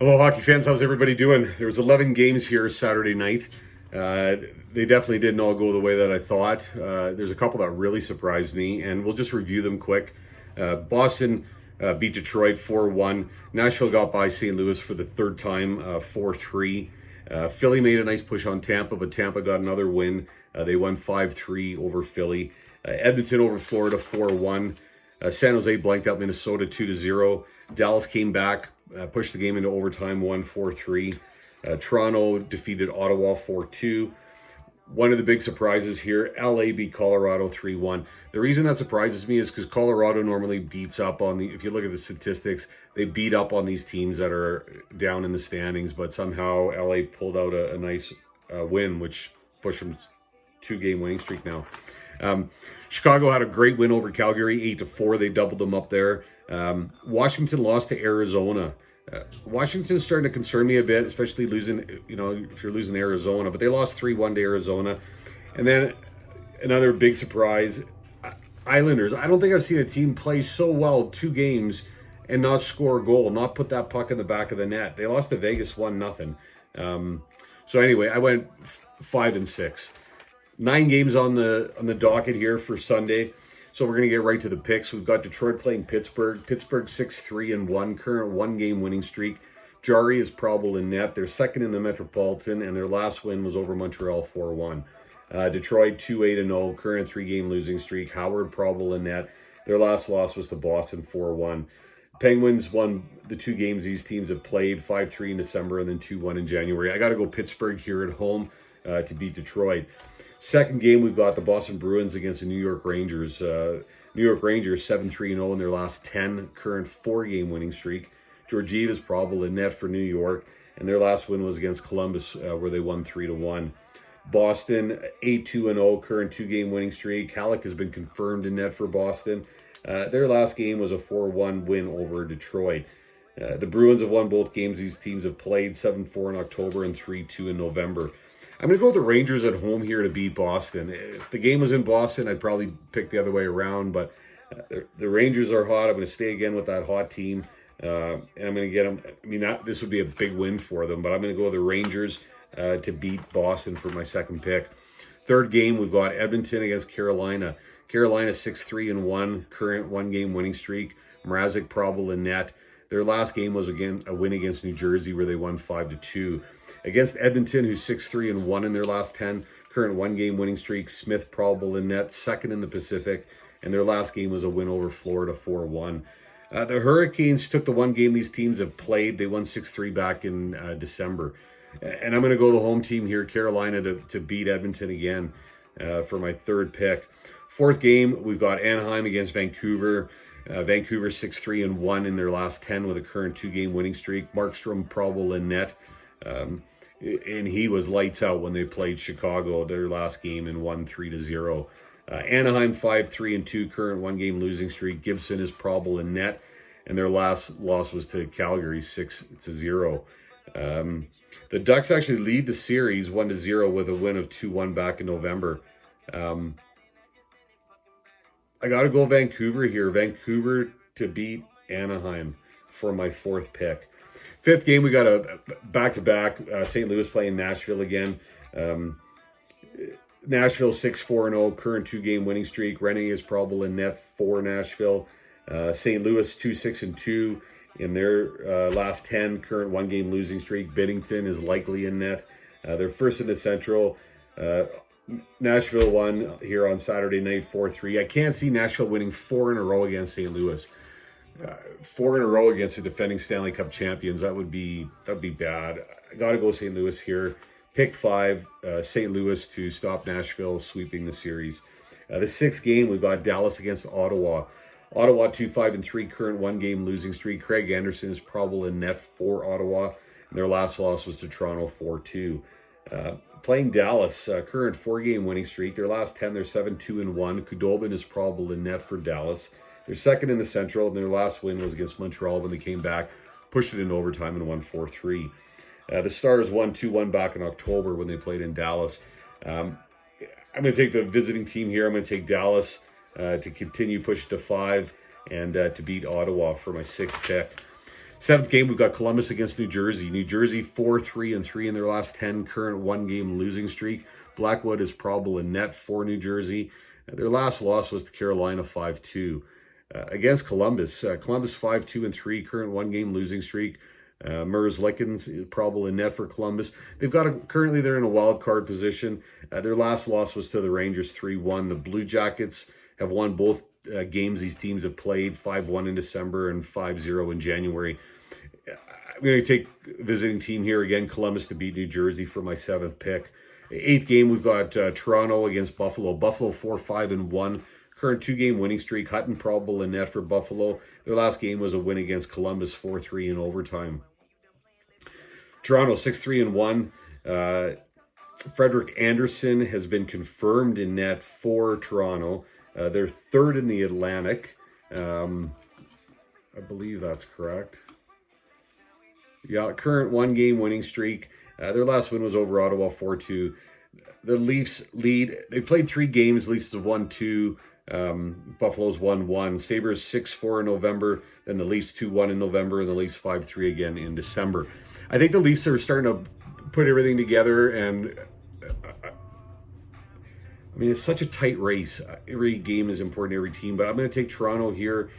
Hello, hockey fans. How's everybody doing? There was 11 games here Saturday night. They definitely didn't all go the way that I thought. There's a couple that really surprised me, and we'll just review them quick. Boston beat Detroit 4-1. Nashville got by St. Louis for the third time, 4-3. Philly made a nice push on Tampa, but Tampa got another win. They won 5-3 over Philly. Edmonton over Florida 4-1. San Jose blanked out Minnesota 2-0. Dallas came back, pushed the game into overtime, won 4-3. Toronto defeated Ottawa 4-2. One of the big surprises here, LA beat Colorado 3-1. The reason that surprises me is because Colorado normally beats up on if you look at the statistics, they beat up on these teams that are down in the standings, but somehow LA pulled out a nice win, which pushed them 2-game winning streak now. Chicago had a great win over Calgary, 8-4. They doubled them up there. Washington lost to Arizona. Washington's starting to concern me a bit, especially losing, if you're losing to Arizona, but they lost 3-1 to Arizona. And then another big surprise, Islanders. I don't think I've seen a team play so well 2 games and not score a goal, not put that puck in the back of the net. They lost to Vegas 1-0. So anyway, I went 5-6. 9 games on the docket here for Sunday. So we're going to get right to the picks. We've got Detroit playing Pittsburgh. Pittsburgh 6-3-1, current 1-game winning streak. Jari is probable in net. They're second in the Metropolitan, and their last win was over Montreal 4-1. Detroit 2-8-0, current 3-game losing streak. Howard probable in net. Their last loss was to Boston 4-1. Penguins won the 2 games these teams have played, 5-3 in December and then 2-1 in January. I got to go Pittsburgh here at home to beat Detroit. Second game, we've got the Boston Bruins against the New York Rangers. New York Rangers 7-3-0 in their last 10, current 4-game winning streak. Georgiev is probable in net for New York, and their last win was against Columbus, where they won 3-1. Boston 8-2-0, current 2-game winning streak. Halleck has been confirmed in net for Boston. Their last game was a 4-1 win over Detroit. The Bruins have won both games these teams have played, 7-4 in October and 3-2 in November. I'm going to go with the Rangers at home here to beat Boston. If the game was in Boston, I'd probably pick the other way around, but the Rangers are hot. I'm going to stay again with that hot team, and I'm going to get them. This would be a big win for them, but I'm going to go with the Rangers to beat Boston for my second pick. Third game, we've got Edmonton against Carolina. Carolina 6-3-1, current 1-game winning streak. Mrazek probable in net. Their last game was again a win against New Jersey, where they won 5-2. Against Edmonton, who's 6-3-1 in their last 10, current 1-game winning streak. Smith probable in net, second in the Pacific, and their last game was a win over Florida 4-1. The Hurricanes took the 1 game these teams have played. They won 6-3 back in December. And I'm going to go the home team here, Carolina, to beat Edmonton again for my third pick. Fourth game, we've got Anaheim against Vancouver. Vancouver 6-3-1 in their last 10 with a current 2-game winning streak. Markstrom probable in net. And he was lights out when they played Chicago, their last game, and won 3-0. Anaheim 5-3-2, current 1-game losing streak. Gibson is probable in net, and their last loss was to Calgary 6-0. The Ducks actually lead the series 1-0 with a win of 2-1 back in November. I got to go Vancouver here. Vancouver to beat Anaheim for my fourth pick. Fifth game, we got a back-to-back. St. Louis playing Nashville again. Nashville 6-4-0, current 2-game winning streak. Rennie is probable in net for Nashville. St. Louis 2-6-2 in their last 10, current 1-game losing streak. Binnington is likely in net. They're first in the Central. Nashville won here on Saturday night 4-3. I can't see Nashville winning 4 in a row against St. Louis. 4 in a row against the defending Stanley Cup champions. That'd be bad. I got to go St. Louis here. Pick 5, St. Louis to stop Nashville sweeping the series. The sixth game, we've got Dallas against Ottawa. Ottawa 2-5-3, current 1-game losing streak. Craig Anderson is probable in net for Ottawa. And their last loss was to Toronto 4-2. Playing Dallas, current 4-game winning streak. Their last 10, they're 7-2-1. Khudobin is probable in net for Dallas. They're second in the Central, and their last win was against Montreal when they came back, pushed it in overtime, and won 4-3. The Stars won 2-1 back in October when they played in Dallas. I'm going to take the visiting team here. I'm going to take Dallas to continue push to 5 and to beat Ottawa for my 6th pick. Seventh game, we've got Columbus against New Jersey. New Jersey 4-3-3 in their last 10, current one-game losing streak. Blackwood is probable in net for New Jersey. Their last loss was to Carolina 5-2. Against Columbus, Columbus 5-2-3, current one-game losing streak. Mers Lickens is probable in net for Columbus. Currently they're in a wild card position. Their last loss was to the Rangers 3-1. The Blue Jackets have won both games these teams have played, 5-1 in December and 5-0 in January. I'm going to take visiting team here again, Columbus to beat New Jersey for my 7th pick. Eighth game, we've got Toronto against Buffalo. Buffalo 4-5-1. Current 2-game winning streak. Hutton probable in net for Buffalo. Their last game was a win against Columbus 4-3 in overtime. Toronto 6-3-1. Frederick Anderson has been confirmed in net for Toronto. They're third in the Atlantic. I believe that's correct. Yeah, current 1-game winning streak. Their last win was over Ottawa 4-2. The Leafs lead. They played 3 games. Leafs have won 2. Buffalo's won 1. Sabres 6-4 in November. Then the Leafs 2-1 in November. And the Leafs 5-3 again in December. I think the Leafs are starting to put everything together. And I mean, it's such a tight race. Every game is important to every team. But I'm going to take Toronto here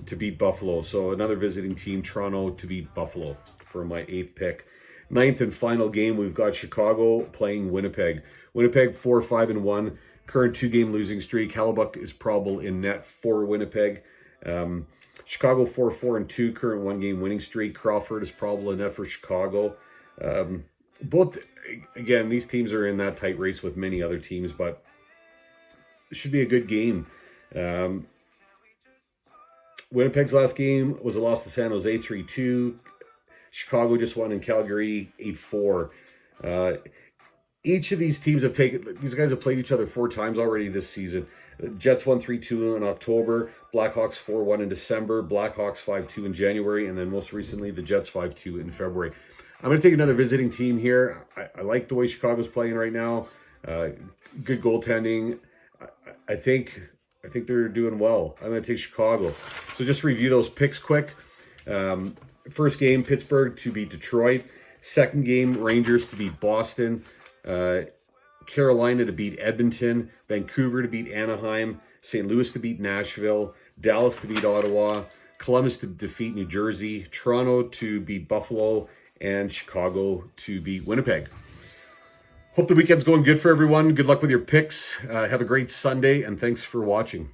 to beat Buffalo. So another visiting team, Toronto to beat Buffalo for my 8th pick. 9th and final game, we've got Chicago playing Winnipeg. Winnipeg 4-5-1, current 2-game losing streak. Hellebuck is probable in net for Winnipeg. Chicago 4-4-2, current 1-game winning streak. Crawford is probable in net for Chicago. Both, again, these teams are in that tight race with many other teams, but it should be a good game. Winnipeg's last game was a loss to San Jose 3-2. Chicago just won in Calgary 8-4. Each of these teams these guys have played each other 4 times already this season. The Jets won 3-2 in October, Blackhawks 4-1 in December, Blackhawks 5-2 in January, and then most recently the Jets 5-2 in February. I'm going to take another visiting team here. I like the way Chicago's playing right now. Good goaltending. I think they're doing well. I'm going to take Chicago. So just review those picks quick. First game, Pittsburgh to beat Detroit. Second game, Rangers to beat Boston. Carolina to beat Edmonton. Vancouver to beat Anaheim. St. Louis to beat Nashville. Dallas to beat Ottawa. Columbus to defeat New Jersey. Toronto to beat Buffalo. And Chicago to beat Winnipeg. Hope the weekend's going good for everyone. Good luck with your picks. Have a great Sunday, and thanks for watching.